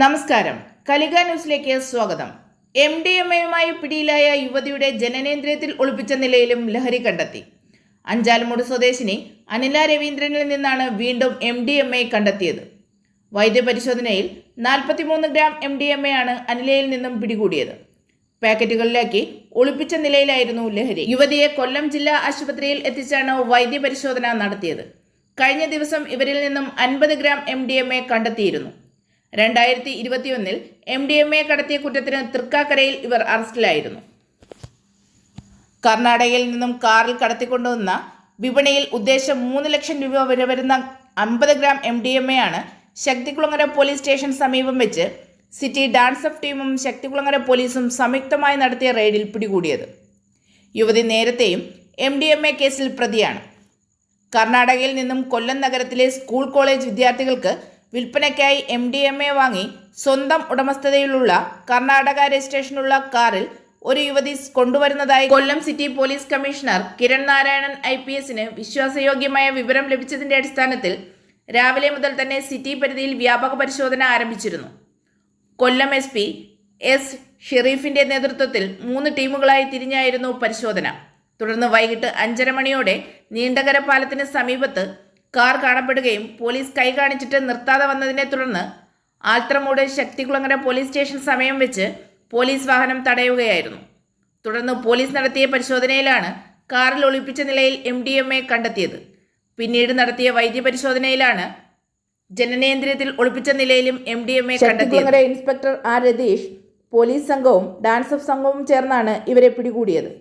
നമസ്കാരം. കലിക ന്യൂസിലേക്ക് സ്വാഗതം. MDMA-യുമായി പിടിയിലായ യുവതിയുടെ ജനനേന്ദ്രിയത്തിൽ ഒളിപ്പിച്ച നിലയിലും ലഹരി കണ്ടെത്തി. അഞ്ചാലുമൂട് സ്വദേശിനി അനില രവീന്ദ്രനിൽ നിന്നാണ് വീണ്ടും MDMA കണ്ടെത്തിയത്. വൈദ്യപരിശോധനയിൽ 43 ഗ്രാം MDMA ആണ് അനിലയിൽ നിന്നും പിടികൂടിയത്. പാക്കറ്റുകളിലാക്കി ഒളിപ്പിച്ച നിലയിലായിരുന്നു ലഹരി. യുവതിയെ കൊല്ലം ജില്ലാ ആശുപത്രിയിൽ എത്തിച്ചാണ് വൈദ്യപരിശോധന നടത്തിയത്. കഴിഞ്ഞ ദിവസം ഇവരിൽ നിന്നും 50 ഗ്രാം MDMA കണ്ടെത്തിയിരുന്നു. 2021 MDMA കടത്തിയ കുറ്റത്തിന് തൃക്കാക്കരയിൽ ഇവർ അറസ്റ്റിലായിരുന്നു. കർണാടകയിൽ നിന്നും കാറിൽ കടത്തിക്കൊണ്ടുവന്ന വിപണിയിൽ ഉദ്ദേശം 3 ലക്ഷം രൂപ വരെ വരുന്ന 50 ഗ്രാം MDMA ആണ് ശക്തികുളങ്ങര പോലീസ് സ്റ്റേഷൻ സമീപം വെച്ച് സിറ്റി ഡാൻസ് ഓഫ് ടീമും ശക്തികുളങ്ങര പോലീസും സംയുക്തമായി നടത്തിയ റെയ്ഡിൽ പിടികൂടിയത്. യുവതി നേരത്തെയും MDMA കേസിൽ പ്രതിയാണ്. കർണാടകയിൽ നിന്നും കൊല്ലം നഗരത്തിലെ സ്കൂൾ കോളേജ് വിദ്യാർത്ഥികൾക്ക് വിൽപ്പനയ്ക്കായി MDMA വാങ്ങി സ്വന്തം ഉടമസ്ഥതയിലുള്ള കർണാടക രജിസ്ട്രേഷനുള്ള കാറിൽ ഒരു യുവതി കൊണ്ടുവരുന്നതായി Kollam city police commissioner Kiran Narayanan IPSന് വിശ്വാസയോഗ്യമായ വിവരം ലഭിച്ചതിന്റെ അടിസ്ഥാനത്തിൽ രാവിലെ മുതൽ തന്നെ സിറ്റി പരിധിയിൽ വ്യാപക പരിശോധന ആരംഭിച്ചിരുന്നു. കൊല്ലം SP S ഷെരീഫിന്റെ നേതൃത്വത്തിൽ 3 ടീമുകളായി തിരിഞ്ഞായിരുന്നു പരിശോധന. തുടർന്ന് വൈകിട്ട് 5:30 മണിയോടെ നീണ്ടകര പാലത്തിന് സമീപത്ത് കാർ കാണപ്പെടുകയും പോലീസ് കൈ കാണിച്ചിട്ട് നിർത്താതെ വന്നതിനെ തുടർന്ന് ആൽത്രമൂട് ശക്തികുളങ്ങര പോലീസ് സ്റ്റേഷൻ സമയം വെച്ച് പോലീസ് വാഹനം തടയുകയായിരുന്നു. തുടർന്ന് പോലീസ് നടത്തിയ പരിശോധനയിലാണ് കാറിൽ ഒളിപ്പിച്ച നിലയിൽ MDMA കണ്ടെത്തിയത്. പിന്നീട് നടത്തിയ വൈദ്യപരിശോധനയിലാണ് ജനനേന്ദ്രിയത്തിൽ ഒളിപ്പിച്ച നിലയിലും MDMA കണ്ടെത്തിയത്. ഇൻസ്പെക്ടർ R രതീഷ്, പോലീസ് സംഘവും ഡാൻസ് ഓഫ് സംഘവും ചേർന്നാണ് ഇവരെ പിടികൂടിയത്.